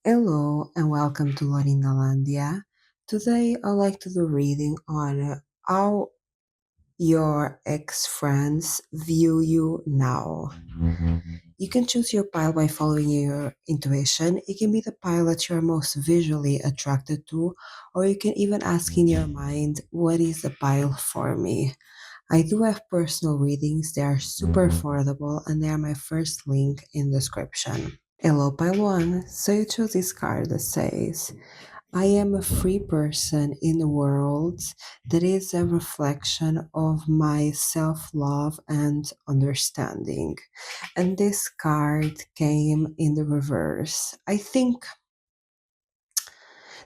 Hello and welcome to Landia. Today I'd like to do a reading on how your ex-friends view you now. You can choose your pile by following your intuition. It can be the pile that you're most visually attracted to, or you can even ask in your mind, what is the pile for me? I do have personal readings. They are super affordable and they are my first link in the description. Hello, pile one. So you chose this card that says, I am a free person in the world that is a reflection of my self love and understanding. And this card came in the reverse. I think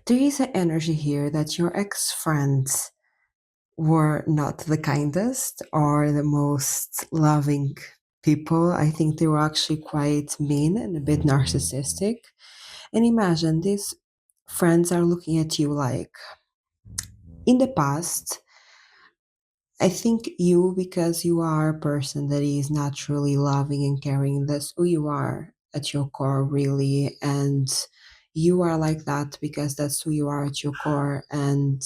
there is an energy here that your ex friends were not the kindest or the most loving people. I think they were actually quite mean and a bit narcissistic. And imagine these friends are looking at you like, in the past, I think you, because you are a person that is naturally loving and caring, that's who you are at your core, really. And you are like that because that's who you are at your core. And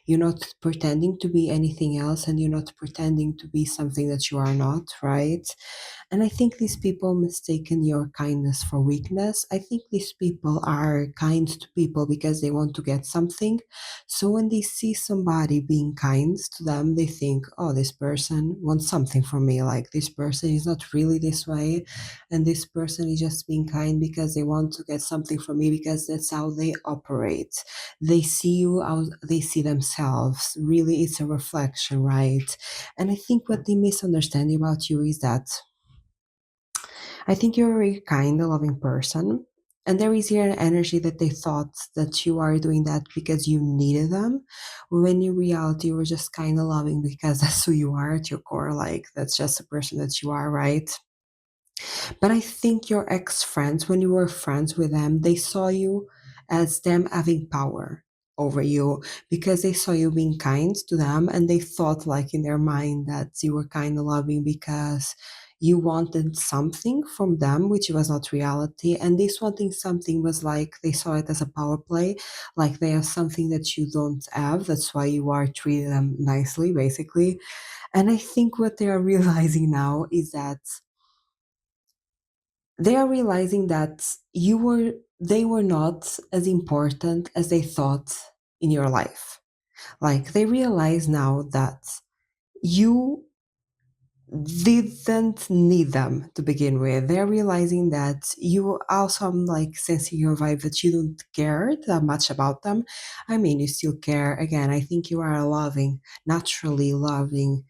you're not pretending to be anything else, and you're not pretending to be something that you are not, right? And I think these people mistaken your kindness for weakness. I think these people are kind to people because they want to get something. So when they see somebody being kind to them, they think, oh, this person wants something from me. Like, this person is not really this way. And this person is just being kind because they want to get something from me, because that's how they operate. They see you how they see themselves. Really, it's a reflection, right? And I think what they misunderstand about you is that I think you're a very kind, loving person. And there is here an energy that they thought that you are doing that because you needed them, when in reality you were just kind of loving because that's who you are at your core. Like, that's just the person that you are, right? But I think your ex friends, when you were friends with them, they saw you as them having power over you, because they saw you being kind to them, and they thought, like, in their mind, that you were kind of loving because you wanted something from them, which was not reality. And this wanting something was like they saw it as a power play, like they have something that you don't have. That's why you are treating them nicely, basically. And I think what they are realizing now is that they are realizing that they were not as important as they thought in your life. Like, they realize now that you didn't need them to begin with. They're realizing that you also, I'm like sensing your vibe, that you don't care that much about them. I mean, you still care. Again, I think you are a loving, naturally loving,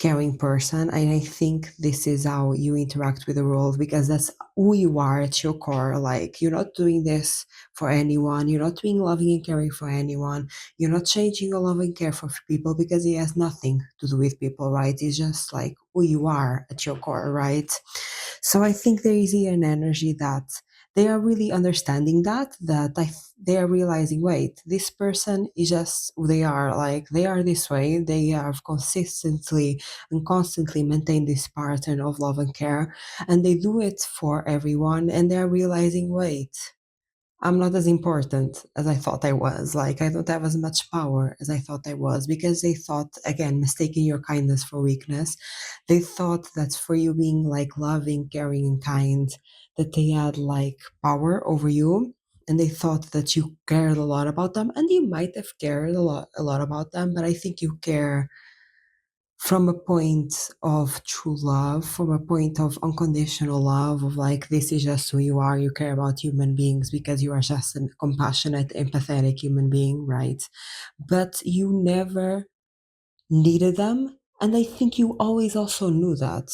caring person, and I think this is how you interact with the world, because that's who you are at your core. Like, you're not doing this for anyone, you're not being loving and caring for anyone, you're not changing your love and care for people, because it has nothing to do with people, right? It's just like who you are at your core, right? So I think there is here an energy that they are really understanding they are realizing, wait, this person is just who they are. Like, they are this way, they have consistently and constantly maintain this pattern of love and care, and they do it for everyone, and they're realizing, wait, I'm not as important as I thought I was. Like, I don't have as much power as I thought I was, because they thought, again, mistaking your kindness for weakness. They thought that for you being like loving, caring, and kind, that they had like power over you. And they thought that you cared a lot about them, and you might have cared a lot about them, but I think you care from a point of true love, from a point of unconditional love, of like, this is just who you are. You care about human beings because you are just a compassionate, empathetic human being, right? But you never needed them. And I think you always also knew that.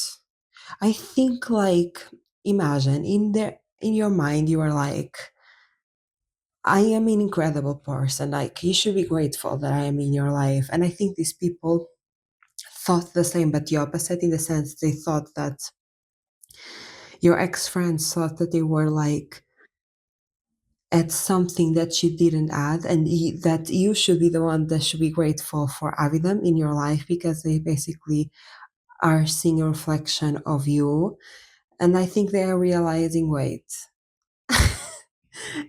I think, like, imagine in your mind, you are like, I am an incredible person. Like, you should be grateful that I am in your life. And I think these people thought the same, but the opposite, in the sense they thought that your ex friends thought that they were like at something that you didn't add, and that you should be the one that should be grateful for having them in your life, because they basically are seeing a reflection of you. And I think they are realizing, wait,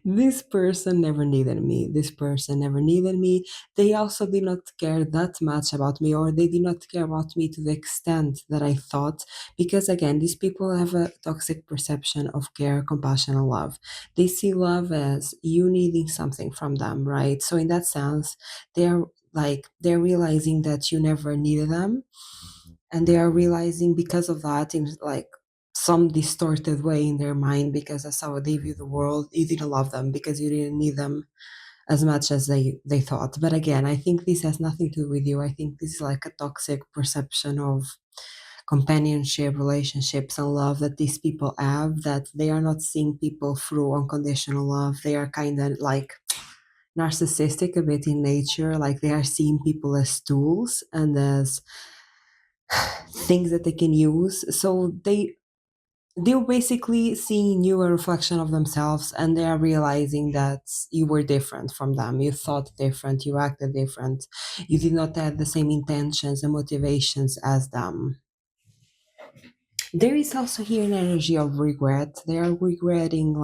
This person never needed me. This person never needed me. They also did not care that much about me, or they did not care about me to the extent that I thought. Because again, these people have a toxic perception of care, compassion, and love. They see love as you needing something from them, right? So, in that sense, they're they're realizing that you never needed them, and they are realizing because of that in some distorted way in their mind, because that's how they view the world. You didn't love them because you didn't need them as much as they thought. But again, I think this has nothing to do with you. I think this is like a toxic perception of companionship, relationships, and love that these people have, that they are not seeing people through unconditional love. They are kind of like narcissistic a bit in nature, like they are seeing people as tools and as things that they can use. So they're basically seeing you a reflection of themselves, and they are realizing that you were different from them. You thought different, you acted different, you did not have the same intentions and motivations as them. There is also here an energy of regret. They are regretting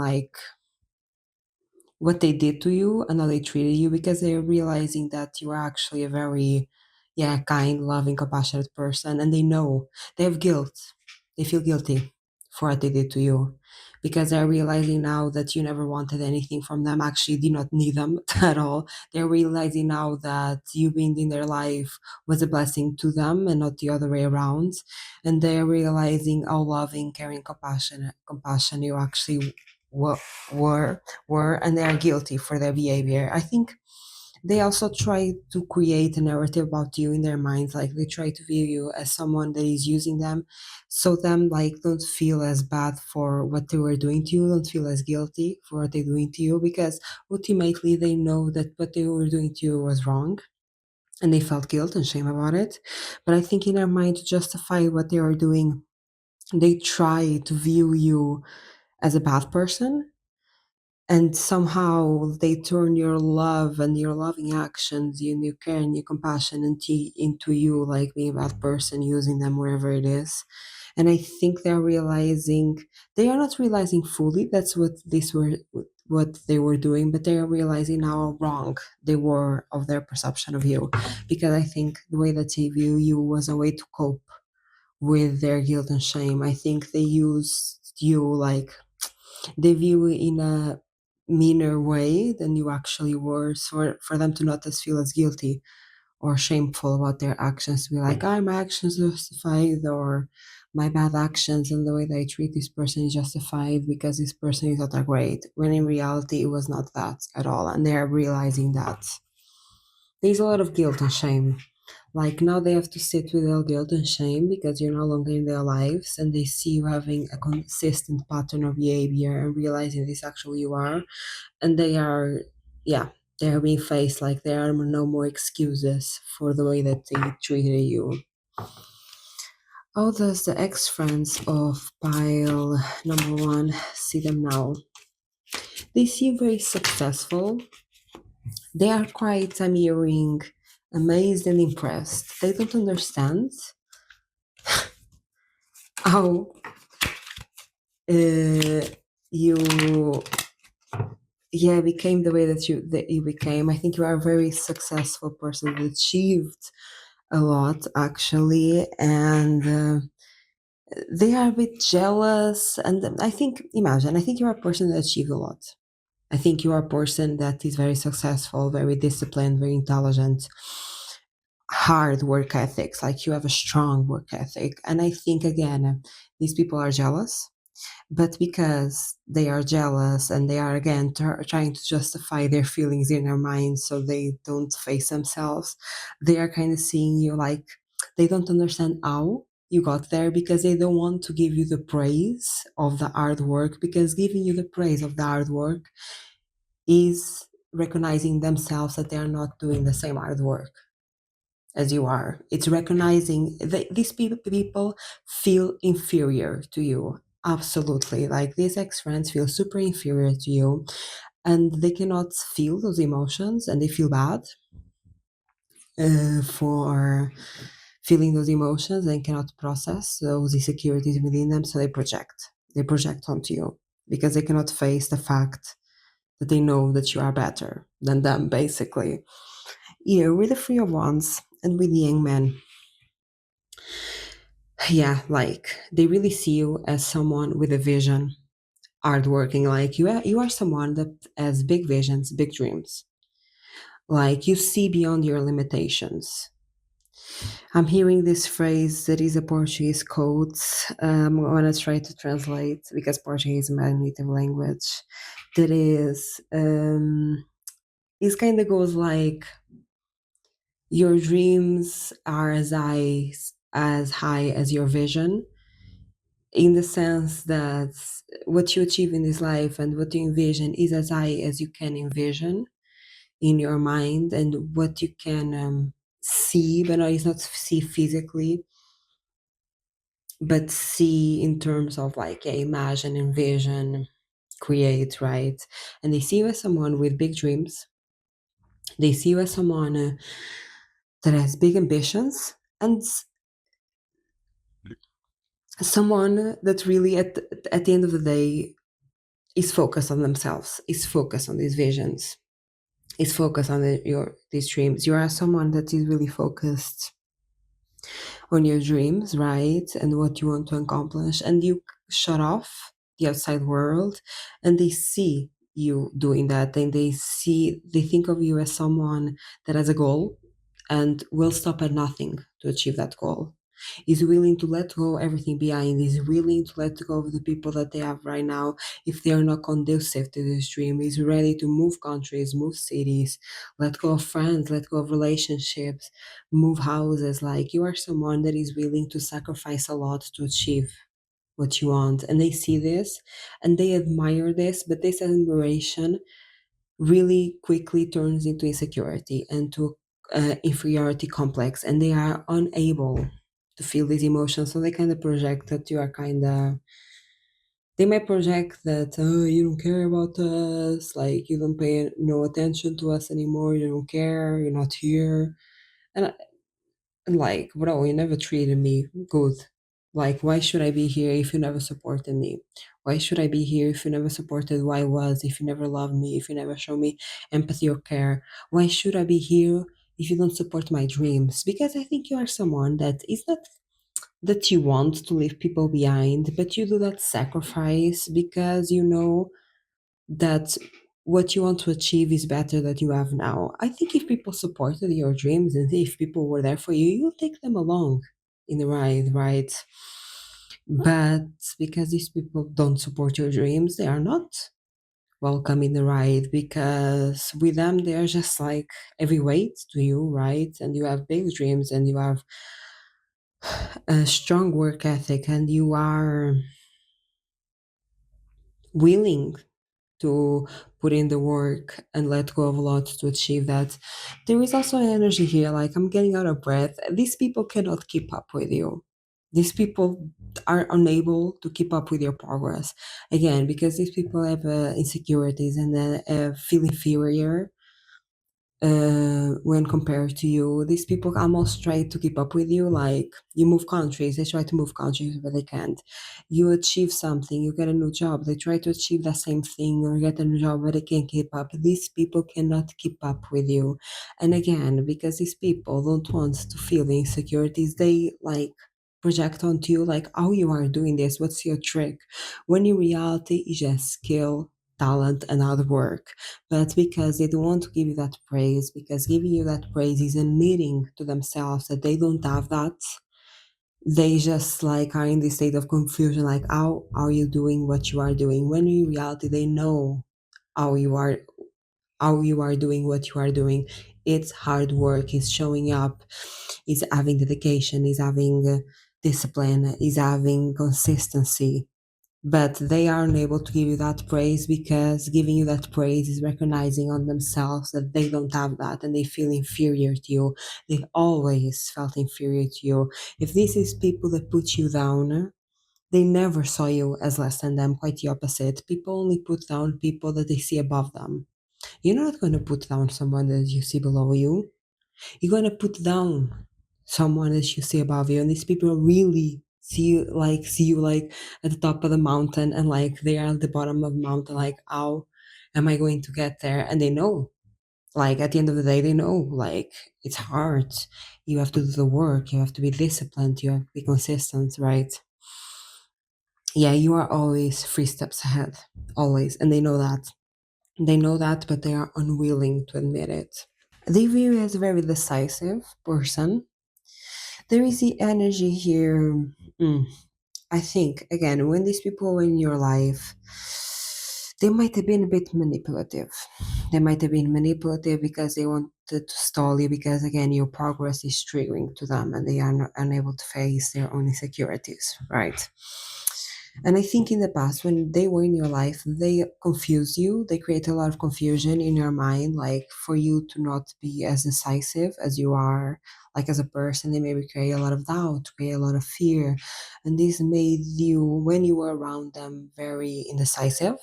what they did to you and how they treated you, because they're realizing that you are actually a very, yeah, kind, loving, compassionate person, and they know they have guilt. They feel guilty for what they did to you, because they're realizing now that you never wanted anything from them, actually did not need them at all. They're realizing now that you being in their life was a blessing to them and not the other way around. And they're realizing how loving, caring, compassion you actually were, were and they are guilty for their behavior. I think they also try to create a narrative about you in their minds, like they try to view you as someone that is using them, so them don't feel as bad for what they were doing to you, don't feel as guilty for what they're doing to you, because ultimately they know that what they were doing to you was wrong, and they felt guilt and shame about it. But I think in their mind, to justify what they are doing, they try to view you as a bad person, and somehow they turn your love and your loving actions, your care and your compassion into you like being a bad person, using them wherever it is. And I think they're realizing, they are not realizing fully that's what they were doing, but they are realizing how wrong they were of their perception of you, because I think the way that they view you was a way to cope with their guilt and shame. I think they used you like they view it in a meaner way than you actually were, so for them to not as feel as guilty or shameful about their actions, to be like, oh, my actions are justified, or my bad actions and the way that I treat this person is justified because this person is not that great, when in reality it was not that at all. And they're realizing that there's a lot of guilt and shame. Like now they have to sit with their guilt and shame because you're no longer in their lives, and they see you having a consistent pattern of behavior and realizing this actually you are. And they are, yeah, they're being faced like there are no more excuses for the way that they treated you. How does the ex friends of pile number one see them now? They seem very successful. They are quite, I'm hearing, amazed and impressed. They don't understand how uh, you, yeah, became the way that you became. I think you are a very successful person that achieved a lot actually, and they are a bit jealous. And I think, imagine, I think you are a person that achieved a lot. I think you are a person that is very successful, very disciplined, very intelligent, hard work ethics. Like you have a strong work ethic. And I think again, these people are jealous, but because they are jealous and they are again trying to justify their feelings in their minds so they don't face themselves, they are kind of seeing you like they don't understand how you got there, because they don't want to give you the praise of the hard work, because giving you the praise of the hard work is recognizing themselves that they are not doing the same hard work as you are. It's recognizing that these people feel inferior to you. Absolutely. Like these ex friends feel super inferior to you, and they cannot feel those emotions, and they feel bad for feeling those emotions and cannot process those insecurities within them. So they project onto you because they cannot face the fact that they know that you are better than them, basically. Yeah, with the Three of Wands and with the Young Man, yeah, like they really see you as someone with a vision, hardworking. Like you are someone that has big visions, big dreams. Like you see beyond your limitations. I'm hearing this phrase that is a Portuguese quote. I'm gonna try to translate because Portuguese is my native language. That is, it kind of goes like, "Your dreams are as high as your vision," in the sense that what you achieve in this life and what you envision is as high as you can envision in your mind, and what you can see, but not, it's not see physically, but see in terms of like, yeah, imagine, envision, create, right? And they see you as someone with big dreams. They see you as someone that has big ambitions, and someone that really at the end of the day is focused on themselves, is focused on these visions, is focused on these dreams. You are someone that is really focused on your dreams, right? And what you want to accomplish. And you shut off the outside world, and they see you doing that. And they think of you as someone that has a goal and will stop at nothing to achieve that goal. Is willing to let go everything behind, is willing to let go of the people that they have right now if they are not conducive to this dream, is ready to move countries, move cities, let go of friends, let go of relationships, move houses. Like you are someone that is willing to sacrifice a lot to achieve what you want. And they see this and they admire this, but this admiration really quickly turns into insecurity and to inferiority complex, and they are unable to feel these emotions. So they kind of project that you are kind of, they might project that, oh, you don't care about us, like you don't pay no attention to us anymore, you don't care, you're not here. And like, bro, you never treated me good. Like, why should I be here if you never supported me? Why should I be here if you never supported who I was, if you never loved me, if you never show me empathy or care? Why should I be here if you don't support my dreams? Because I think you are someone that is not that you want to leave people behind, but you do that sacrifice because you know that what you want to achieve is better than you have now. I think if people supported your dreams and if people were there for you, you'll take them along in the ride, right? But because these people don't support your dreams, they are not welcome in the ride, because with them they are just like heavyweight to you, right? And you have big dreams and you have a strong work ethic and you are willing to put in the work and let go of a lot to achieve that. There is also an energy here, like I'm getting out of breath. These people cannot keep up with you. These people are unable to keep up with your progress. Again, because these people have insecurities and feel inferior when compared to you. These people almost try to keep up with you. Like you move countries, they try to move countries, but they can't. You achieve something, you get a new job, they try to achieve the same thing or get a new job, but they can't keep up. These people cannot keep up with you. And again, because these people don't want to feel the insecurities, they like project onto you like, oh, you are doing this, what's your trick? When in reality, it's just skill, talent, and hard work. But because they don't want to give you that praise, because giving you that praise is admitting to themselves that they don't have that, they just like are in this state of confusion, like how are you doing what you are doing? When in reality they know how you are doing what you are doing. It's hard work, it's showing up, it's having dedication, it's having discipline, it's having consistency, but they aren't able to give you that praise, because giving you that praise is recognizing on themselves that they don't have that and they feel inferior to you. They've always felt inferior to you. If this is people that put you down, they never saw you as less than them. Quite the opposite. People only put down people that they see above them. You're not going to put down someone that you see below you. You're going to put down someone that you see above you, and these people really see you like at the top of the mountain, and like they are at the bottom of the mountain, like how Am I going to get there? And they know, like at the end of the day, they know, like it's hard. You have to do the work, you have to be disciplined, you have to be consistent, right? Yeah, you are always 3 steps ahead, always. And they know that. They know that, but they are unwilling to admit it. They view you as a very decisive person. There is the energy here. mm, I think, again, when these people were in your life, they might have been a bit manipulative. They might have been manipulative because they wanted to stall you, because, again, your progress is triggering to them and they are not unable to face their own insecurities, right? And I think in the past, when they were in your life, they confuse you. They create a lot of confusion in your mind, like for you to not be as decisive as you are, like as a person. They maybe create a lot of doubt, create a lot of fear, and this made you, when you were around them, very indecisive.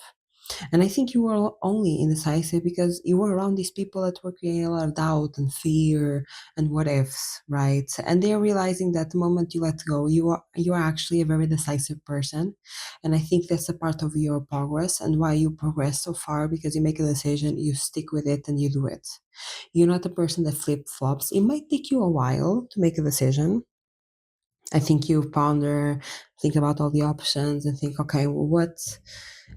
And I think you were only indecisive because you were around these people that were creating a lot of doubt and fear and what ifs, right? And they're realizing that the moment you let go, you are actually a very decisive person. And I think that's a part of your progress and why you progress so far, because you make a decision, you stick with it, and you do it. You're not a person that flip flops. It might take you a while to make a decision. I think you ponder, think about all the options, and think, okay, well, what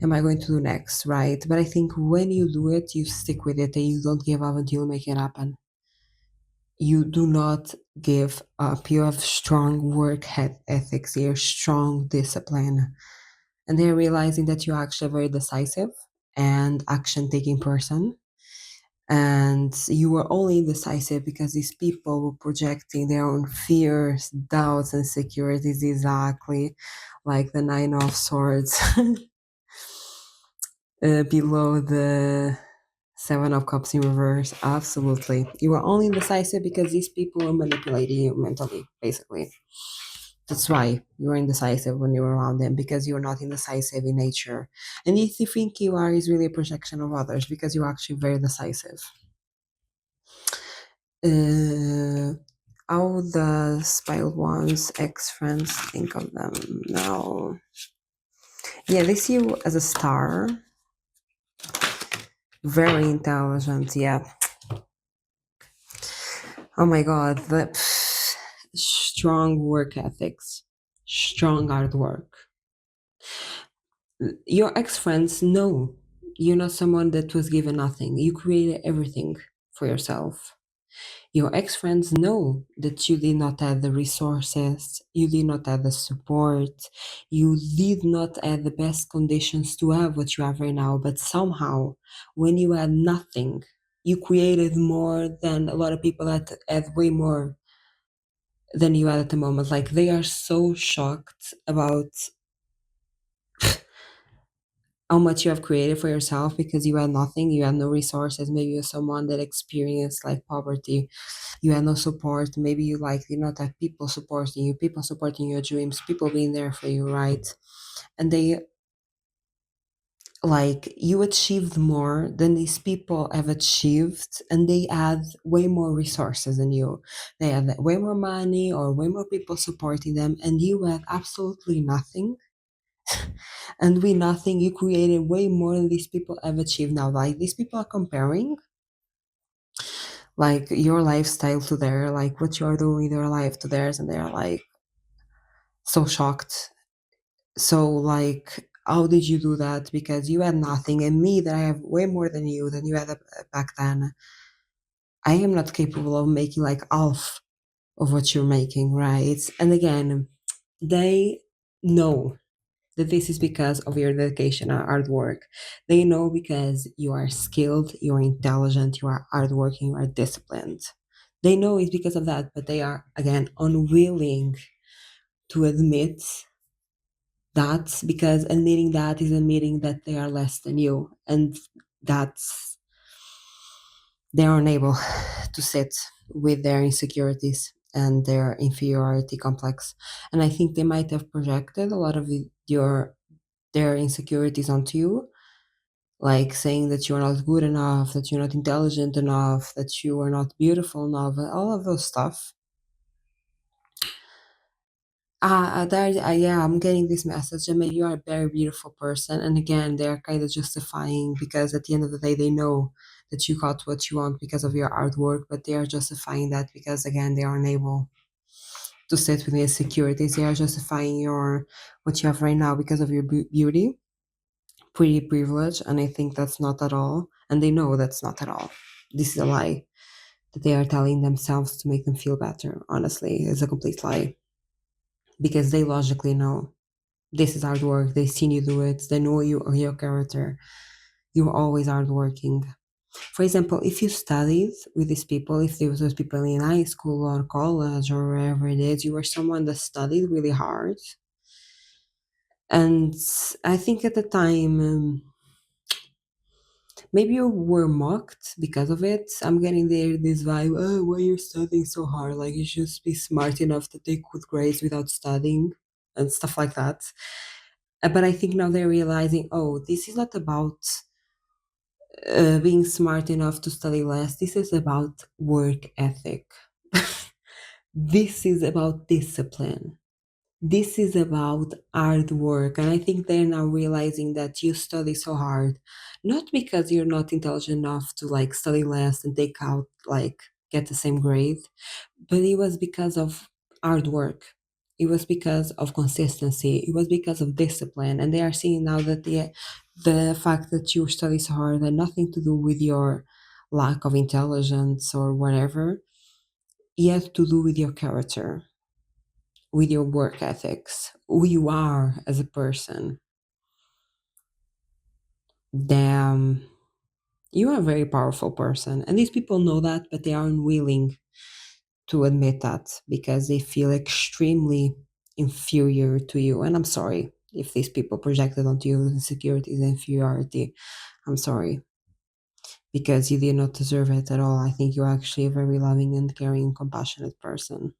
am I going to do next, right? But I think when you do it, you stick with it and you don't give up until you make it happen. You do not give up. You have strong work ethics, you're strong discipline. And they're realizing that you're actually a very decisive and action taking person. And you were only indecisive because these people were projecting their own fears, doubts, and insecurities, exactly like the Nine of Swords below the Seven of Cups in reverse. Absolutely. You were only indecisive because these people were manipulating you mentally, basically. That's why you were indecisive when you were around them, because you're not indecisive in nature. And if you think you are, is really a projection of others, because you're actually very decisive. Uh, how the spiled ones, ex friends think of them now? Yeah, they see you as a star, very intelligent. Yeah. Oh my god, the strong work ethics, strong hard work. Your ex friends know you're not someone that was given nothing. You created everything for yourself. Your ex friends know that you did not have the resources, you did not have the support, you did not have the best conditions to have what you have right now, but somehow, when you had nothing, you created more than a lot of people that had way more than you had at the moment. Like, they are so shocked about how much you have created for yourself because you had nothing, you had no resources. Maybe you're someone that experienced like poverty, you had no support. Maybe you like did not have people supporting you, people supporting your dreams, people being there for you, right? And they, like, you achieved more than these people have achieved, and they had way more resources than you. They had way more money or way more people supporting them, and you had absolutely nothing. And with nothing, you created way more than these people have achieved now. Like, these people are comparing like your lifestyle to their, like what you're doing in your life to theirs, and they're like so shocked. So, like, how did you do that? Because you had nothing, and me, that I have way more than you had back then. I am not capable of making like half of what you're making, right? And again, they know that this is because of your dedication and hard work. They know because you are skilled, you are intelligent, you are hardworking, you are disciplined. They know it's because of that, but they are, again, unwilling to admit that, because admitting that is admitting that they are less than you, and that's, they are unable to sit with their insecurities and their inferiority complex. And I think they might have projected a lot of your their insecurities onto you, like saying that you're not good enough, that you're not intelligent enough, that you are not beautiful enough, all of those stuff. Yeah, I'm getting this message, and maybe you are a very beautiful person. And again, they're kind of justifying because at the end of the day, they know that you got what you want because of your artwork, but they are justifying that because again, they are unable to sit with the insecurities. They are justifying your what you have right now because of your beauty, pretty privilege, and I think that's not at all. And they know that's not at all. This is a lie that they are telling themselves to make them feel better. Honestly, it's a complete lie because they logically know this is hard work. They've seen you do it. They know you or your character. You're always hardworking. For example, if you studied with these people, if there was those people in high school or college or wherever it is, you were someone that studied really hard. And I think at the time, maybe you were mocked because of it. I'm getting there this vibe, oh, why you're studying so hard? Like you should be smart enough to take good grades without studying and stuff like that. But I think now they're realizing, oh, this is not about being smart enough to study less. This is about work ethic. This is about discipline. This is about hard work. And I think they're now realizing that you study so hard, not because you're not intelligent enough to like study less and take out like get the same grade, but it was because of hard work. It was because of consistency. It was because of discipline. And they are seeing now that the fact that you study so hard had nothing to do with your lack of intelligence or whatever. It has to do with your character, with your work ethics, who you are as a person. Damn, you are a very powerful person. And these people know that, but they are unwilling to admit that because they feel extremely inferior to you. And I'm sorry if these people projected onto you insecurities and inferiority. I'm sorry because you did not deserve it at all. I think you're actually a very loving and caring and compassionate person.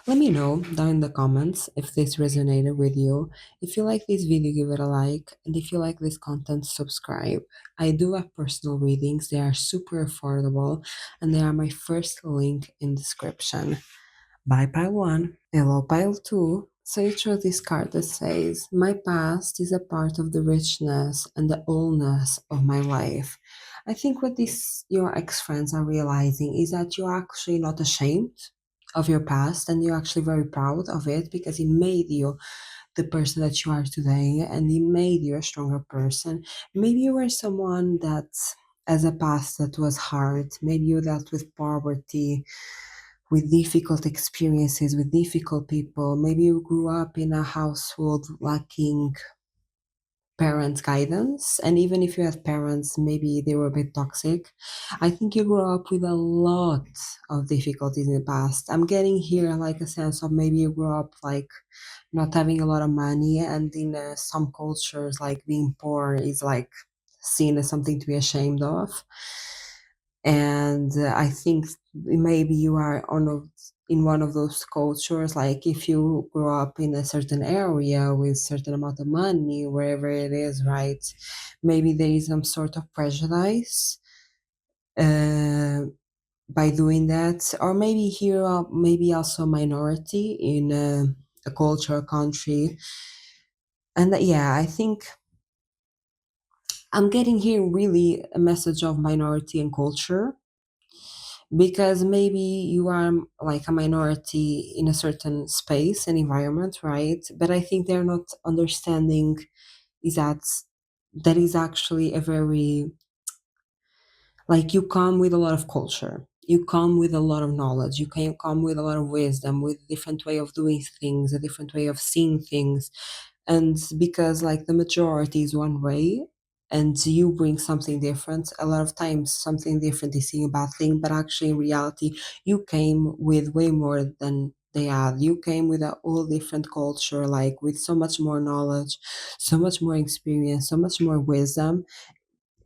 Let me know down in the comments if this resonated with you. If you like this video, give it a like. And if you like this content, subscribe. I do have personal readings. They are super affordable and they are my first link in description. Bye pile 1. Hello pile 2. So you chose this card that says, my past is a part of the richness and the wholeness of my life. I think what these your ex-friends are realizing is that you're actually not ashamed of your past and you're actually very proud of it because it made you the person that you are today and it made you a stronger person. Maybe you were someone that has a past that was hard. Maybe you dealt with poverty, with difficult experiences, with difficult people. Maybe you grew up in a household lacking parents' guidance, and even if you had parents, maybe they were a bit toxic. I think you grew up with a lot of difficulties in the past. I'm getting here like a sense of maybe you grew up like not having a lot of money, and in some cultures, like being poor is like seen as something to be ashamed of. And I think maybe you are in one of those cultures, like if you grow up in a certain area with certain amount of money, wherever it is, right? Maybe there is some sort of prejudice uh, by doing that, or maybe here, maybe also minority in a culture, country, and yeah, I think I'm getting here really a message of minority and culture because maybe you are like a minority in a certain space and environment, right? But I think they're not understanding is that is actually a very like you come with a lot of culture, you come with a lot of knowledge, you can come with a lot of wisdom, with a different way of doing things, a different way of seeing things. And because like the majority is one way and you bring something different, a lot of times something different is seen a bad thing, but actually in reality you came with way more than they had. You came with a whole different culture, like with so much more knowledge, so much more experience, so much more wisdom,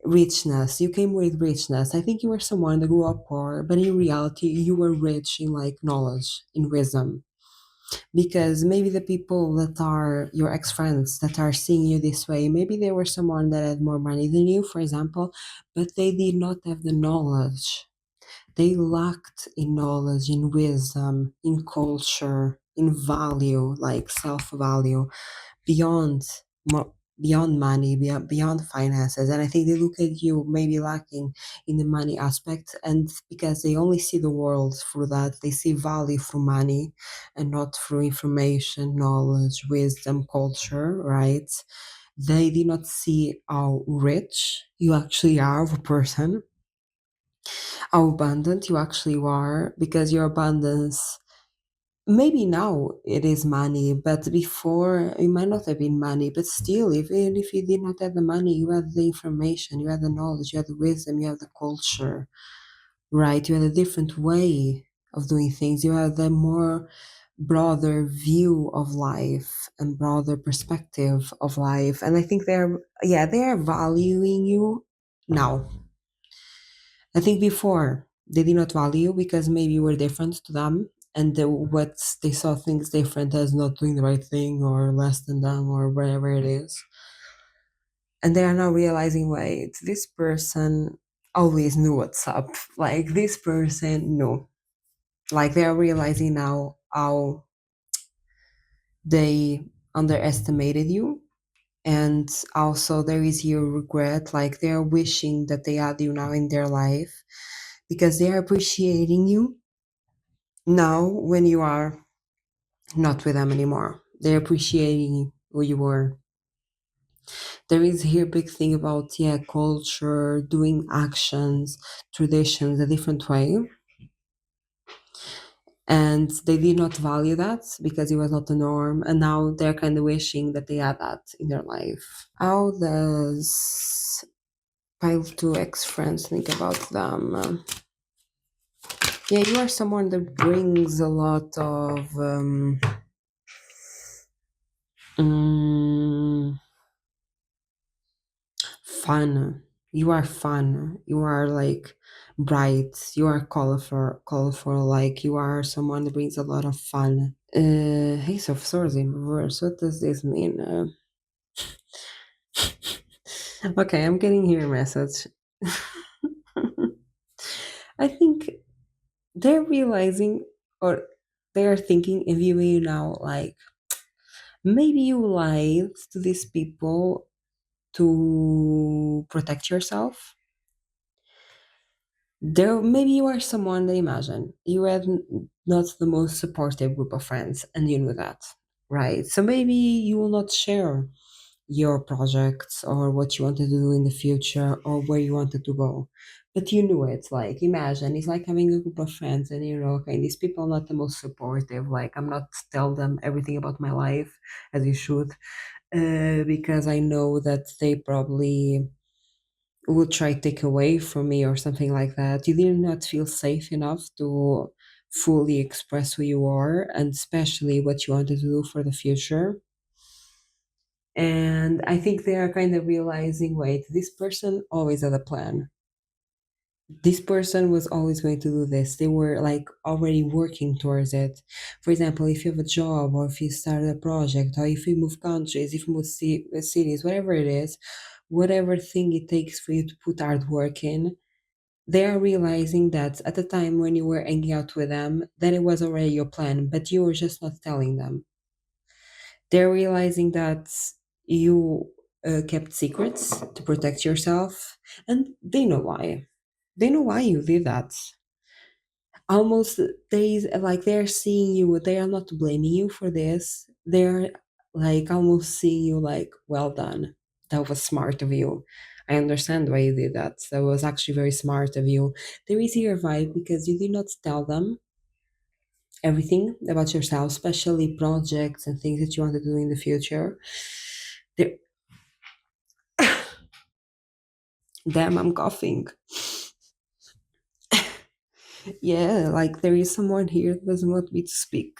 richness. You came with richness. I think you were someone that grew up poor, but in reality you were rich in like knowledge, in wisdom. Because maybe the people that are your ex-friends that are seeing you this way, maybe they were someone that had more money than you, for example, but they did not have the knowledge. They lacked in knowledge, in wisdom, in culture. in value, like self value, beyond beyond money, beyond finances. And I think they look at you maybe lacking in the money aspect, and because they only see the world through that, they see value through money and not through information, knowledge, wisdom, culture, right? They do not see how rich you actually are of a person, how abundant you actually are, because your abundance, maybe now it is money, but before it might not have been money. But still, even if you did not have the money, you had the information, you had the knowledge, you had the wisdom, you have the culture, right? You had a different way of doing things. You have the more broader view of life and broader perspective of life. And I think they're valuing you now. I think before they did not value because maybe you were different to them, and what they saw things different as not doing the right thing or less than them or whatever it is. And they are now realizing, wait, this person always knew what's up. Like this person knew. Like they are realizing now how they underestimated you. And also there is your regret, like they're wishing that they had you now in their life because they are appreciating you now when you are not with them anymore. They're appreciating who you were. There is here big thing about, yeah, culture, doing actions, traditions a different way. And they did not value that because it was not the norm. And now they're kind of wishing that they had that in their life. How does pile two ex friends think about them? Yeah, you are someone that brings a lot of mm, fun. You are fun. You are like bright. You are colorful. Colorful. Like you are someone that brings a lot of fun. Ace of Swords in reverse. What does this mean? Okay, I'm getting here a message. I think they're realizing, or they are thinking and viewing you now like maybe you lied to these people to protect yourself. There, maybe you are someone they imagine you had not the most supportive group of friends, and you knew that, right? So maybe you will not share your projects or what you want to do in the future or where you wanted to go. But you knew it. Like, imagine it's like having a group of friends, and you know, okay, these people are not the most supportive. Like, I'm not tell them everything about my life as you should, because I know that they probably will try to take away from me or something like that. You did not feel safe enough to fully express who you are and especially what you want to do for the future. And I think they are kind of realizing, wait, this person always had a plan. This person was always going to do this. They were like already working towards it. For example, if you have a job or if you start a project or if you move countries, if you move cities, whatever it is, whatever thing it takes for you to put hard work in, they are realizing that at the time when you were hanging out with them, that it was already your plan, but you were just not telling them. They're realizing that you kept secrets to protect yourself, and they know why. They know why you did that. Almost they like they're seeing you. They are not blaming you for this. They're like almost seeing you like, well done. That was smart of you. I understand why you did that. That was actually very smart of you. There is your vibe because you did not tell them everything about yourself, especially projects and things that you want to do in the future. There, damn, I'm coughing. Yeah, like there is someone here that doesn't want me to speak.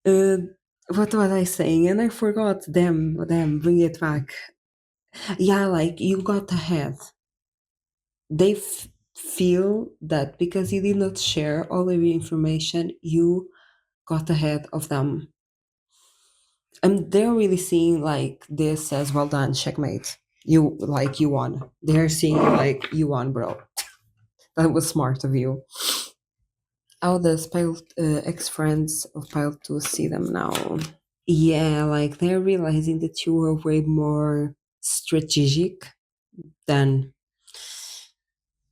Uh, what was I saying? And I forgot. Damn, bring it back. Yeah, like you got ahead. They feel that because you did not share all of your information, you got ahead of them. And they're really seeing like this as well done, checkmate. You won. They're seeing like you won, bro. That was smart of you. How does pile ex friends of pile two see them now? Yeah, like they're realizing that you were way more strategic than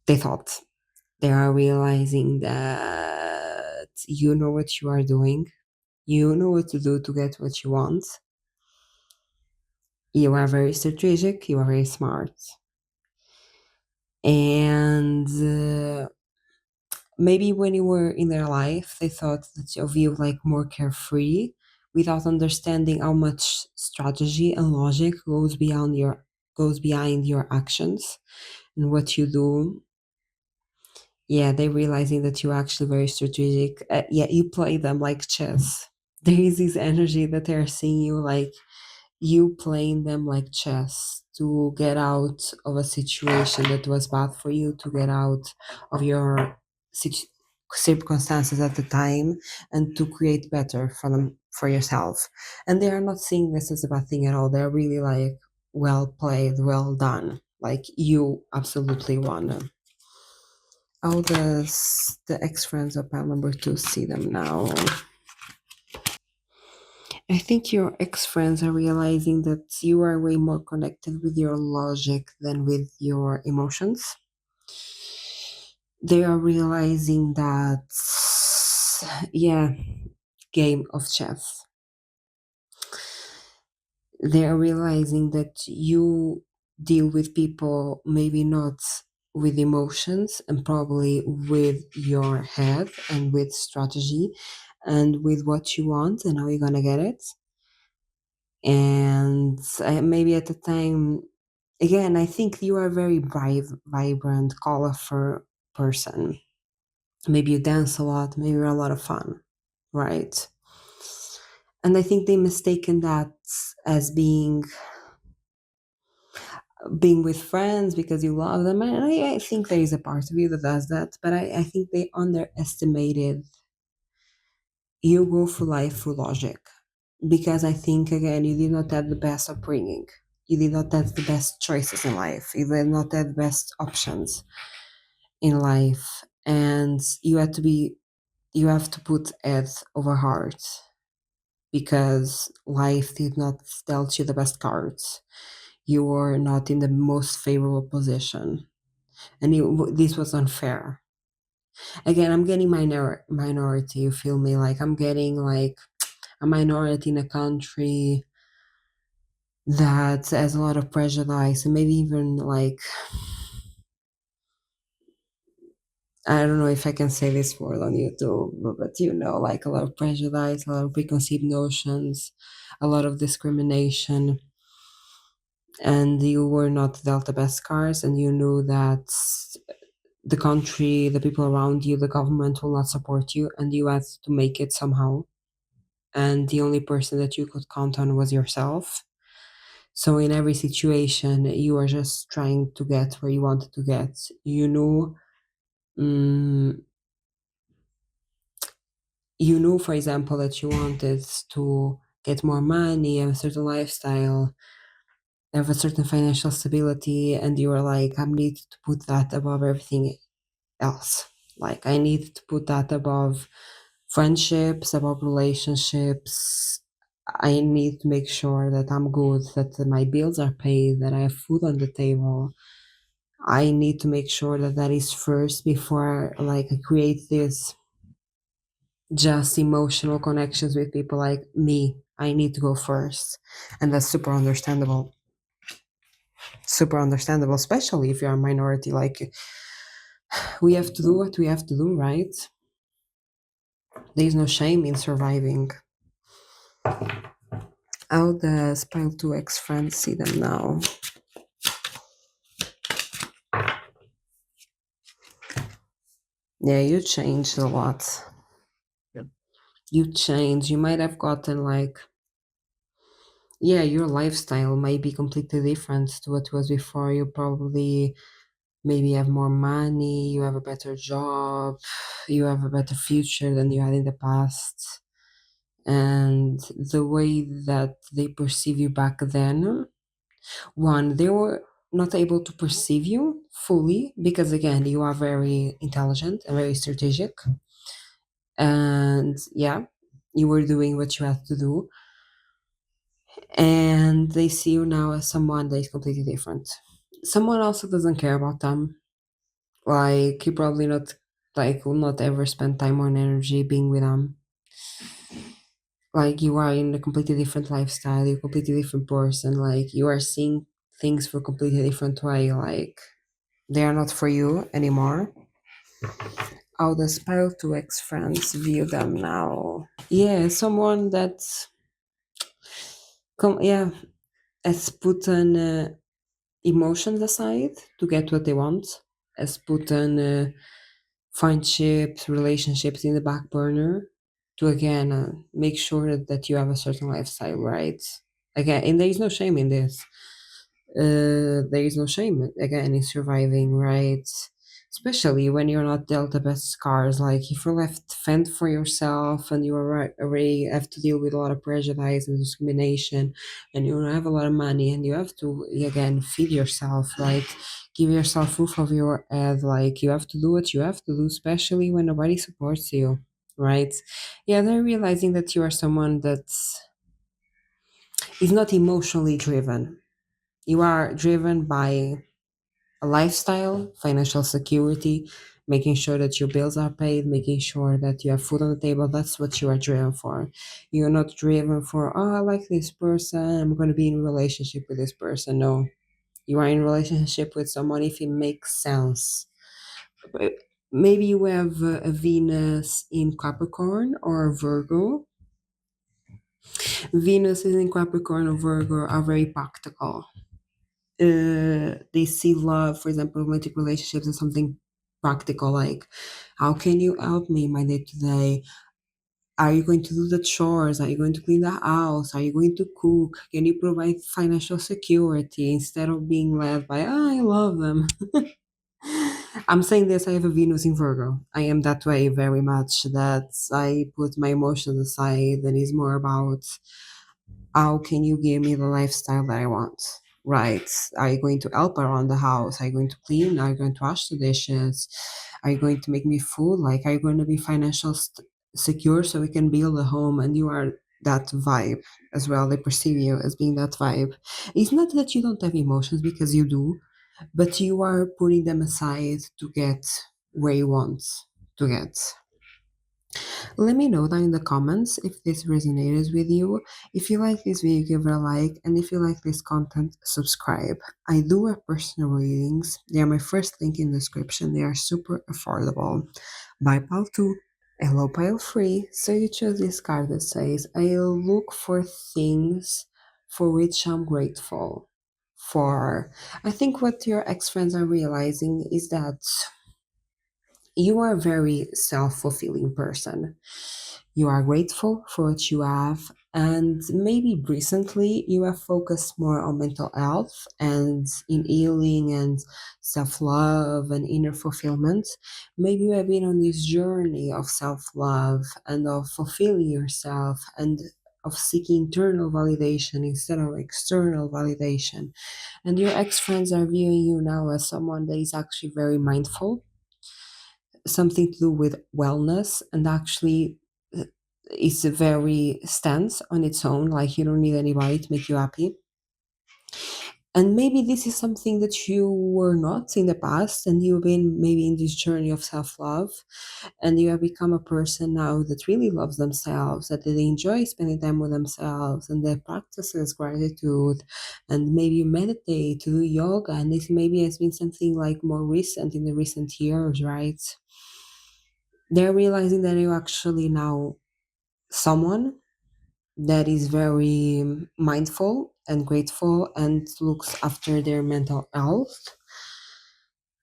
they thought. They are realizing that you know what you are doing, you know what to do to get what you want. You are very strategic, you are very smart. And maybe when you were in their life, they thought that of you like more carefree without understanding how much strategy and logic goes behind your actions and what you do. Yeah, they realizing that you're actually very strategic. Yeah, you play them like chess. There is this energy that they're seeing you like you playing them like chess to get out of a situation that was bad for you, to get out of your situ- circumstances at the time, and to create better for them for yourself. And they are not seeing this as a bad thing at all. They're really like, well played, well done. Like you absolutely won. How does the ex friends of pile number two see them now? I think your ex friends are realizing that you are way more connected with your logic than with your emotions. They are realizing that, yeah, game of chess. They are realizing that you deal with people maybe not with emotions and probably with your head and with strategy and with what you want and how you're gonna get it. And maybe at the time, again, I think you are a very vibrant, colorful person. Maybe you dance a lot, maybe you're a lot of fun, right? And I think they mistaken that as being with friends because you love them. And I think there is a part of you that does that, but I think they underestimated you go through life through logic. Because I think, again, you did not have the best upbringing. You did not have the best choices in life. You did not have the best options in life. And you have to put head over heart because life did not dealt you the best cards. You were not in the most favorable position. And this was unfair. Again, I'm getting minority, you feel me? Like I'm getting like a minority in a country that has a lot of prejudice and maybe even like I don't know if I can say this word on YouTube, but you know, like a lot of prejudice, a lot of preconceived notions, a lot of discrimination, and you were not dealt the best cards, and you knew that the country, the people around you, the government will not support you, and you had to make it somehow. And the only person that you could count on was yourself. So in every situation, you are just trying to get where you wanted to get. Mm, you knew, for example, that you wanted to get more money, have a certain lifestyle, have a certain financial stability, and you were like, I need to put that above everything else. Like, I need to put that above friendships, above relationships. I need to make sure that I'm good, that my bills are paid, that I have food on the table. I need to make sure that that is first before like I create this just emotional connections with people like me. I need to go first. And that's super understandable, especially if you're a minority. Like, we have to do what we have to do, right? There's no shame in surviving. How does Pile 2X friends see them now? Yeah, you changed a lot. Yeah. You changed. You might have gotten like, yeah, your lifestyle might be completely different to what it was before. You probably maybe have more money, you have a better job, you have a better future than you had in the past. And the way that they perceive you back then, one, they were not able to perceive you fully because, again, you are very intelligent and very strategic. and yeah, you were doing what you had to do, and they see you now as someone that is completely different. Someone also doesn't care about them. Like you probably not, like, will not ever spend time or energy being with them. Like you are in a completely different lifestyle, you're a completely different person, like you are seeing things for a completely different way, like they are not for you anymore. How the spiral to ex friends view them now. Yeah, someone that's yeah, has put an emotions aside to get what they want, has put an friendships, relationships in the back burner to again make sure that you have a certain lifestyle, right? Again, and there is no shame in this. There is no shame again in surviving, right? Especially when you're not dealt the best scars. Like if you're left fend for yourself and you already have to deal with a lot of prejudice and discrimination, and you don't have a lot of money, and you have to again feed yourself, like give yourself roof over your head. Like you have to do what you have to do, especially when nobody supports you, right? Yeah, they're realizing that you are someone that is not emotionally driven. You are driven by a lifestyle, financial security, making sure that your bills are paid, making sure that you have food on the table. That's what you are driven for. You're not driven for, oh, I like this person, I'm going to be in a relationship with this person. No, you are in a relationship with someone if it makes sense. But maybe you have a Venus in Capricorn or Virgo. Venus is in Capricorn or Virgo are very practical. They see love, for example, romantic relationships as something practical, like how can you help me in my day to day? Are you going to do the chores? Are you going to clean the house? Are you going to cook? Can you provide financial security instead of being led by, "Ah, I love them"? I'm saying this, I have a Venus in Virgo. I am that way very much, that I put my emotions aside and it's more about how can you give me the lifestyle that I want? Right. Are you going to help around the house? Are you going to clean? Are you going to wash the dishes? Are you going to make me food? Like, are you going to be financial secure so we can build a home? And you are that vibe as well. They perceive you as being that vibe. It's not that you don't have emotions, because you do, but you are putting them aside to get where you want to get. Let me know down in the comments if this resonated with you. If you like this video, give it a like, and if you like this content, subscribe. I do have personal readings. They are my first link in the description. They are super affordable. Buy pile 2, hello pile 3. So you choose this card that says, I look for things for which I'm grateful for. I think what your ex-friends are realizing is that you are a very self-fulfilling person. You are grateful for what you have, and maybe recently you have focused more on mental health and in healing and self-love and inner fulfillment. Maybe you have been on this journey of self-love and of fulfilling yourself and of seeking internal validation instead of external validation. And your ex-friends are viewing you now as someone that is actually very mindful, something to do with wellness, and actually uh, is very stands on its own, like you don't need anybody to make you happy. And maybe this is something that you were not in the past, and you've been maybe in this journey of self-love, and you have become a person now that really loves themselves, that they enjoy spending time with themselves, and that practices gratitude, and maybe you meditate, to do yoga, and this maybe has been something like more recent in the recent years, right? They're realizing that you're actually now someone that is very mindful and grateful and looks after their mental health.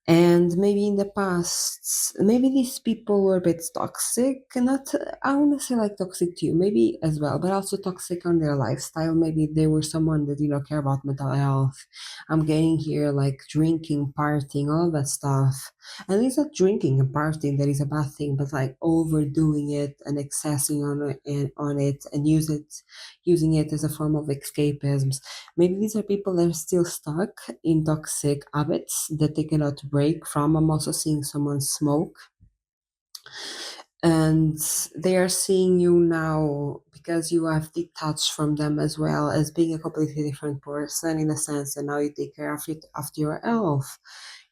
And maybe in the past, maybe these people were a bit toxic, not, I want to say like toxic to you, maybe as well, but also toxic on their lifestyle. Maybe they were someone that did not care about mental health. I'm getting here like drinking, partying, all that stuff. And it's not drinking and partying that is a bad thing, but like overdoing it and excessing on it and using it as a form of escapism. Maybe these are people that are still stuck in toxic habits that they cannot break from. I'm also seeing someone smoke. and they are seeing you now because you have detached from them as well as being a completely different person, in the sense that now you take care of it after your health.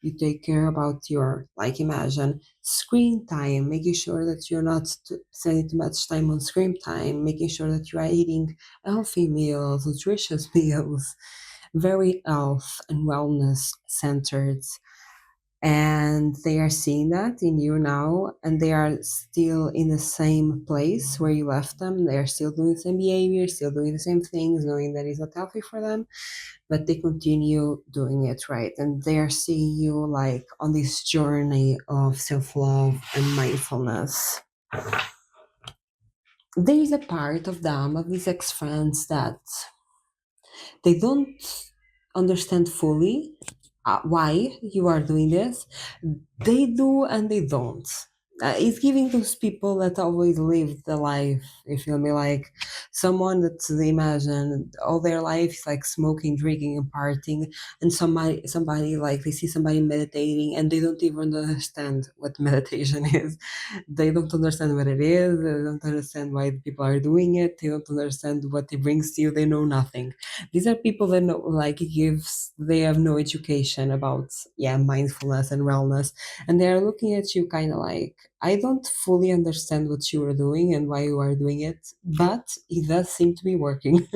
You take care about your, like, imagine screen time, making sure that you're not spending too much time on screen time, making sure that you are eating healthy meals, nutritious meals, very health and wellness centered. And they are seeing that in you now, and they are still in the same place where you left them. They are still doing the same behavior, still doing the same things, knowing that it's not healthy for them, but they continue doing it, right? And they are seeing you like on this journey of self-love and mindfulness. There is a part of them, of these ex-friends, that they don't understand fully why you are doing this. They do and they don't. It's giving those people that always live the life. You feel me? Like someone that they imagine all their life is like smoking, drinking, and partying, and somebody like they see somebody meditating and they don't even understand what meditation is. They don't understand what it is. They don't understand why the people are doing it. They don't understand what it brings to you. They know nothing. These are people that know, like, it gives, they have no education about, yeah, mindfulness and wellness, and they are looking at you kind of like, I don't fully understand what you are doing and why you are doing it, but it does seem to be working.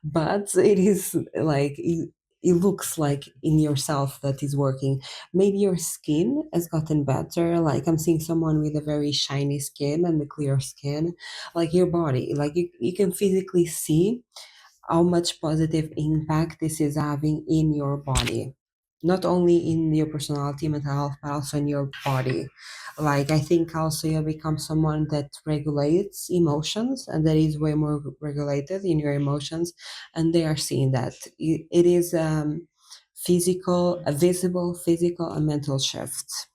But it is like it looks like in yourself that is working. Maybe your skin has gotten better. Like I'm seeing someone with a very shiny skin and a clear skin. Like your body, like you can physically see how much positive impact this is having in your body, not only in your personality, mental health, but also in your body. Like I think also you become someone that regulates emotions, and that is way more regulated in your emotions, and they are seeing that it is physical, a visible physical and mental shift.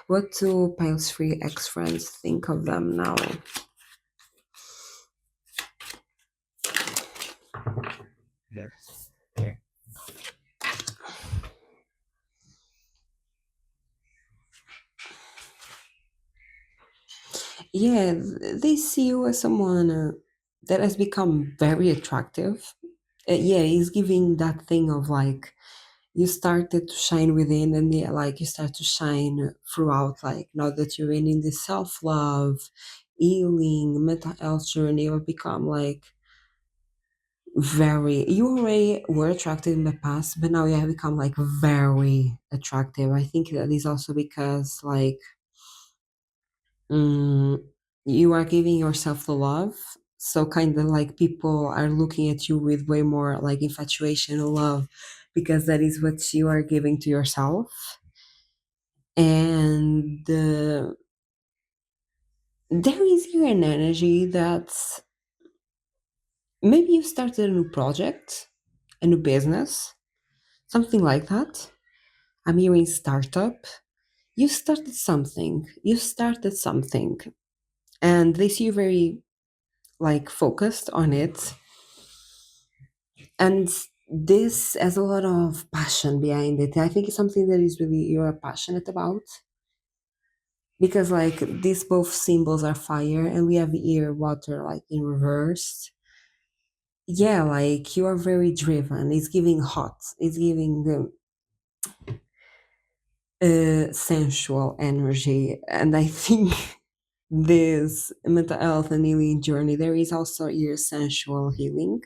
What do Piles Free ex friends think of them now? Yes. Yeah. Yeah, they see you as someone that has become very attractive. Yeah, he's giving that thing of like you started to shine within, and yeah, like you start to shine throughout. Like now that you're in this self love, healing, mental health journey, you have become like very. You already were attractive in the past, but now you have become like very attractive. I think that is also because like mm, you are giving yourself the love. So kind of like people are looking at you with way more like infatuation and love, because that is what you are giving to yourself. And there is here an energy that maybe you started a new project, a new business, something like that. I'm hearing startup. You started something. You started something. And they see you very like focused on it, and this has a lot of passion behind it. I think it's something that is really you're passionate about, because like these both symbols are fire, and we have here water like in reverse. Yeah, like you are very driven. It's giving hot. It's giving sensual energy, and I think this mental health and healing journey, there is also your sensual healing.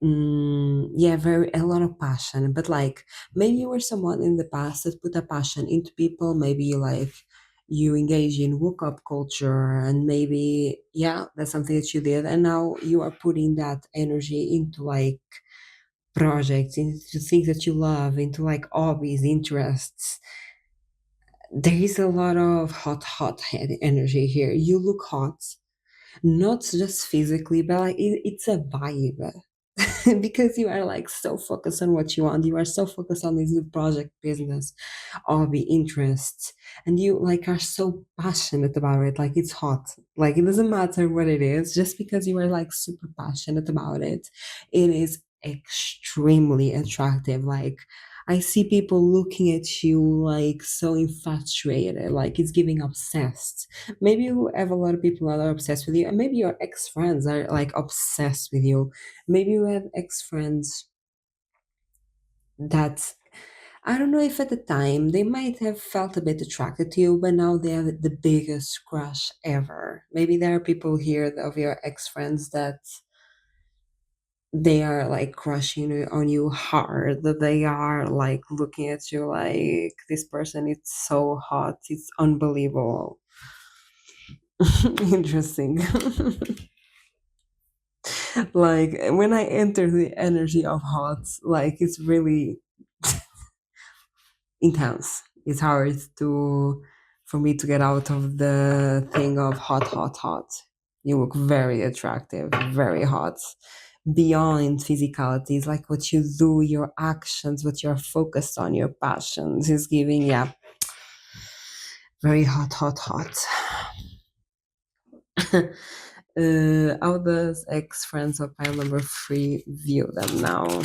Yeah, very a lot of passion. But like maybe you were someone in the past that put a passion into people. Maybe like you engage in woke up culture, and maybe yeah, that's something that you did, and now you are putting that energy into like projects, into things that you love, into like hobbies, interests. There is a lot of hot head energy here. You look hot, not just physically, but like it's a vibe. Because you are like so focused on what you want, you are so focused on this new project, business, hobby, interests, and you like are so passionate about it. Like it's hot, like it doesn't matter what it is, just because you are like super passionate about it, it is extremely attractive. Like I see people looking at you like so infatuated, like it's giving obsessed. Maybe you have a lot of people that are obsessed with you, and maybe your ex friends are like obsessed with you. Maybe you have ex friends that I don't know if at the time they might have felt a bit attracted to you, but now they have the biggest crush ever. Maybe there are people here of your ex friends that they are like crushing on you hard, that they are like looking at you like this person is so hot, it's unbelievable. Interesting. Like when I enter the energy of hot, like it's really intense. It's hard to for me to get out of the thing of hot, hot, hot. You look very attractive, very hot. Beyond physicality, it's like what you do, your actions, what you're focused on, your passions is giving, yeah, very hot, hot, hot. How does ex friends of pile number three view them now?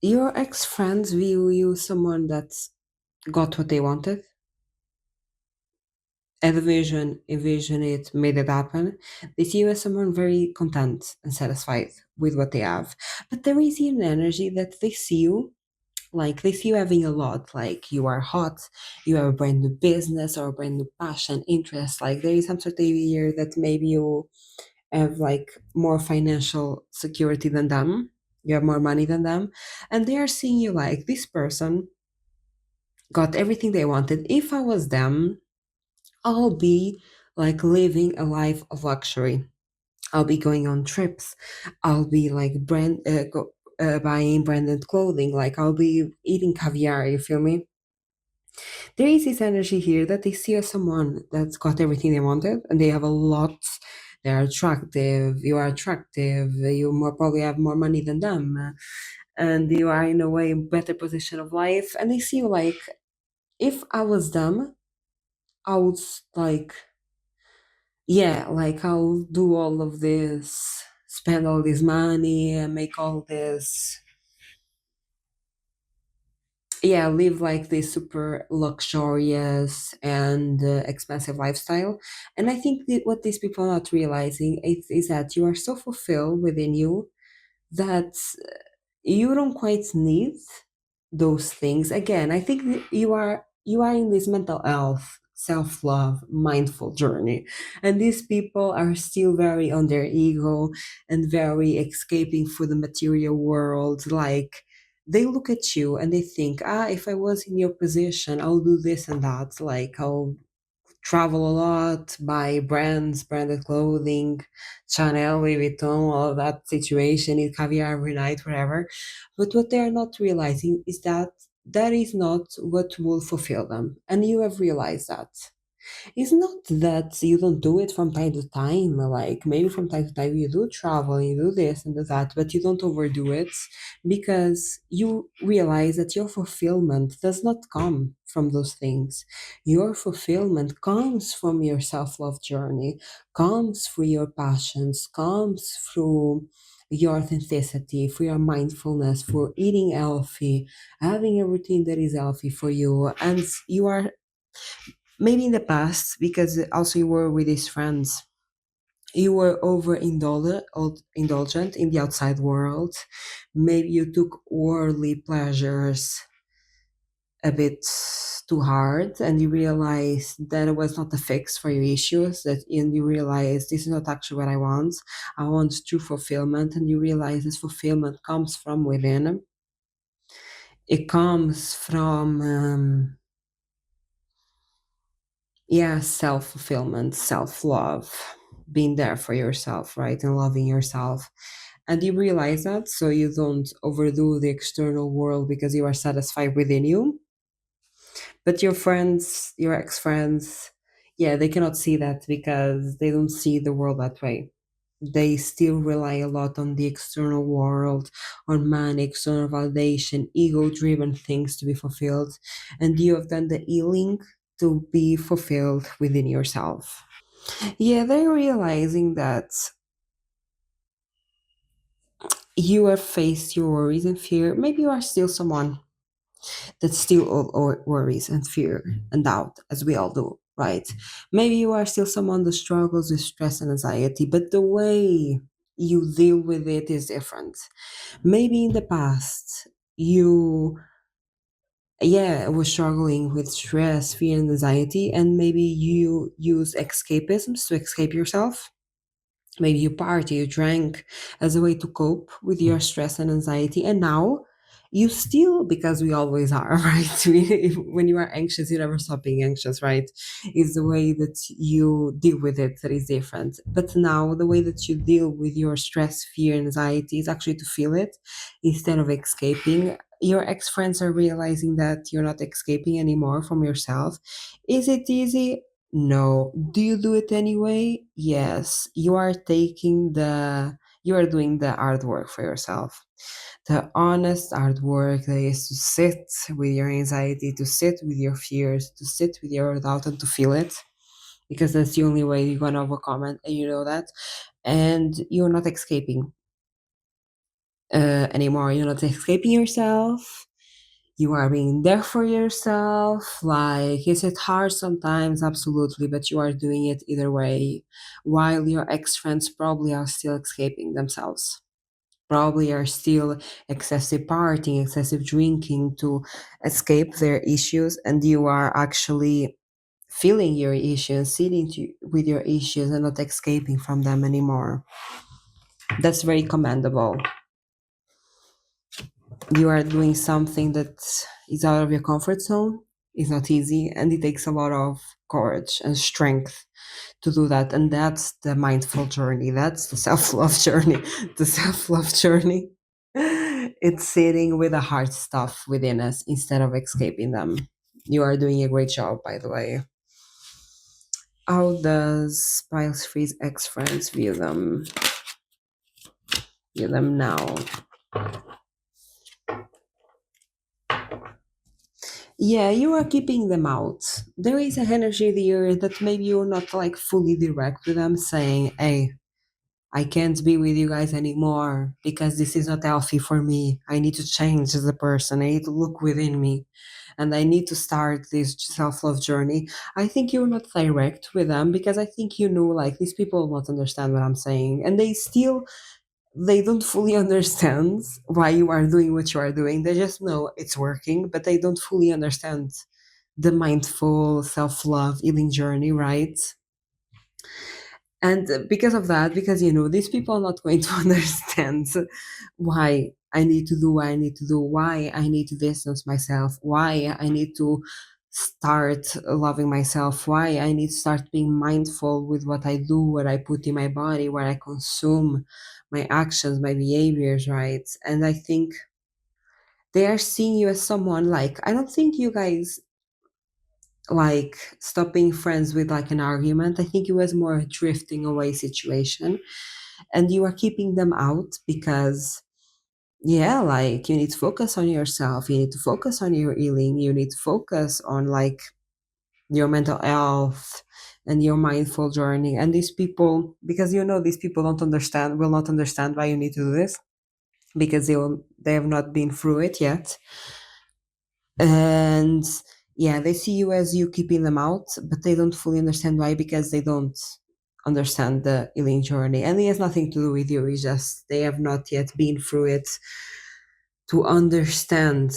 Your ex friends view you someone that got what they wanted, had a vision, envision it, made it happen. They see you as someone very content and satisfied with what they have. But there is an energy that they see you, like they see you having a lot, like you are hot, you have a brand new business or a brand new passion, interest. Like there is some sort of year that maybe you have like more financial security than them, you have more money than them, and they are seeing you like this person got everything they wanted. If I was them, I'll be like living a life of luxury. I'll be going on trips. I'll be like buying branded clothing. Like I'll be eating caviar. You feel me? There is this energy here that they see as someone that's got everything they wanted, and they have a lot. They're attractive. You are attractive. You more probably have more money than them, and you are in a way better position of life. And they see you like, if I was them, I would like, yeah, like I'll do all of this, spend all this money and make all this, yeah, live like this super luxurious and expensive lifestyle. And I think that what these people are not realizing is that you are so fulfilled within you that you don't quite need those things. Again, I think that you are in this mental health, self-love, mindful journey, and these people are still very on their ego and very escaping for the material world. Like they look at you and they think, if I was in your position, I'll do this and that. Like I'll travel a lot, buy branded clothing, Chanel, Louis Vuitton, all of that situation, eat caviar every night, whatever. But what they are not realizing is that that is not what will fulfill them. And you have realized that. It's not that you don't do it from time to time, like maybe from time to time you do travel, you do this and do that, but you don't overdo it because you realize that your fulfillment does not come from those things. Your fulfillment comes from your self love journey, comes through your passions, comes through your authenticity, for your mindfulness, for eating healthy, having a routine that is healthy for you. And you are maybe in the past, because also you were with his friends, you were indulgent in the outside world. Maybe you took worldly pleasures a bit too hard, and you realized that it was not a fix for your issues. That and you realize this is not actually what I want. I want true fulfillment, and you realize this fulfillment comes from within. It comes from yeah, self fulfillment, self love, being there for yourself, right? And loving yourself. And you realize that so you don't overdo the external world because you are satisfied within you. But your friends, your ex friends, yeah, they cannot see that because they don't see the world that way. They still rely a lot on the external world, on money, external validation, ego driven things to be fulfilled. And you have done the healing to be fulfilled within yourself. Yeah, they're realizing that you have faced your worries and fear. Maybe you are still someone. that still all worries and fear and doubt, as we all do, right? Maybe you are still someone that struggles with stress and anxiety, but the way you deal with it is different. Maybe in the past, you, yeah, was struggling with stress, fear, and anxiety, and maybe you use escapisms to escape yourself. Maybe you party, you drank as a way to cope with your stress and anxiety. And now you still, because we always are, right? When you are anxious, you never stop being anxious, right? It's the way that you deal with it that is different. But now the way that you deal with your stress, fear, and anxiety is actually to feel it instead of escaping. Your ex friends are realizing that you're not escaping anymore from yourself. Is it easy? No. Do you do it anyway? Yes. You are doing the hard work for yourself. The honest hard work that is to sit with your anxiety, to sit with your fears, to sit with your doubt and to feel it. Because that's the only way you're gonna overcome it, and you know that. And you're not escaping anymore. You're not escaping yourself. You are being there for yourself. Like, is it hard sometimes? Absolutely, but you are doing it either way. While your ex friends probably are still escaping themselves, probably are still excessive partying, excessive drinking to escape their issues, and you are actually feeling your issues, with your issues, and not escaping from them anymore. That's very commendable. You are doing something that is out of your comfort zone. It's not easy, and it takes a lot of courage and strength to do that. And that's the mindful journey. That's the self-love journey. The self-love journey. It's sitting with the hard stuff within us instead of escaping them. You are doing a great job, by the way. How does Spiles Freeze ex friends view them now? Yeah, you are keeping them out. There is an energy there that maybe you're not like fully direct with them, saying, "Hey, I can't be with you guys anymore because this is not healthy for me. I need to change as a person. I need to look within me, and I need to start this self-love journey." I think you're not direct with them because I think you know, like, these people won't understand what I'm saying, and they don't fully understand why you are doing what you are doing. They just know it's working, but they don't fully understand the mindful self-love healing journey, right? And because of that, because these people are not going to understand why I need to do what I need to do, why I need to distance myself, why I need to start loving myself, why I need to start being mindful with what I do, what I put in my body, what I consume, my actions, my behaviors, right? And I think they are seeing you as someone, like, I don't think you guys like stop being friends with like an argument. I think it was more a drifting away situation, and you are keeping them out because, yeah, like, you need to focus on yourself, you need to focus on your healing, you need to focus on like your mental health and your mindful journey. And these people, because these people will not understand why you need to do this, because they have not been through it yet. And yeah, they see you as you keeping them out, but they don't fully understand why, because they don't understand the healing journey, and it has nothing to do with you. It's just they have not yet been through it to understand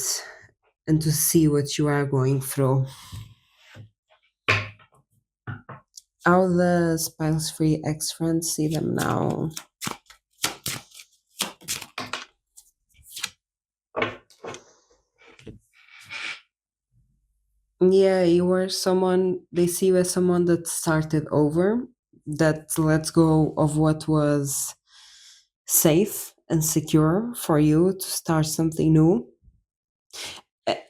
and to see what you are going through. How the spiles free ex friends see them now? Yeah, you were someone, they see you as someone that started over, that lets go of what was safe and secure for you to start something new.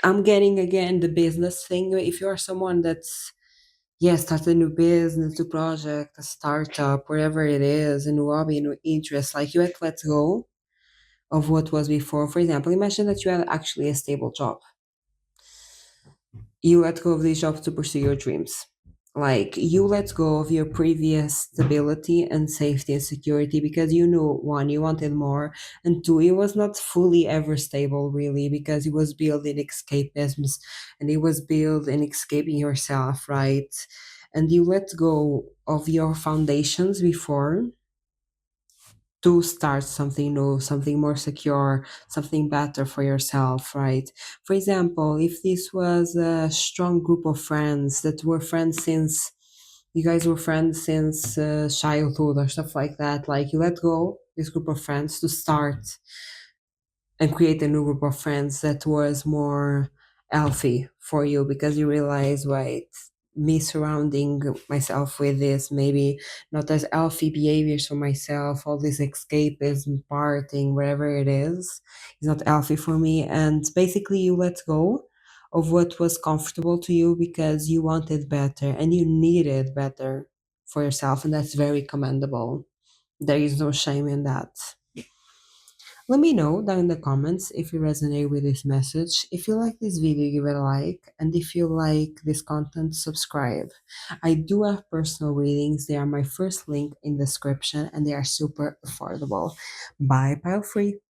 I'm getting again the business thing. If you are someone that's, yeah, start a new business, new project, a startup, wherever it is, a new hobby, a new interest, like, you had to let go of what was before. For example, imagine that you had actually a stable job. You let go of this job to pursue your dreams. Like you let go of your previous stability and safety and security because you knew, one, you wanted more, and two, it was not fully ever stable really because it was built in escapisms and it was built in escaping yourself, right? And you let go of your foundations before to start something new, something more secure, something better for yourself, right? For example, if this was a strong group of friends that were friends since you guys were friends since childhood or stuff like that, like you let go this group of friends to start and create a new group of friends that was more healthy for you because you realize, right, me surrounding myself with this maybe not as healthy behaviors for myself, all this escapism, partying, wherever it is not healthy for me. And basically you let go of what was comfortable to you because you wanted better and you needed better for yourself, and that's very commendable. There is no shame in that. Let me know down in the comments if you resonate with this message. If you like this video, give it a like. And if you like this content, subscribe. I do have personal readings. They are my first link in the description and they are super affordable. Bye, pile free.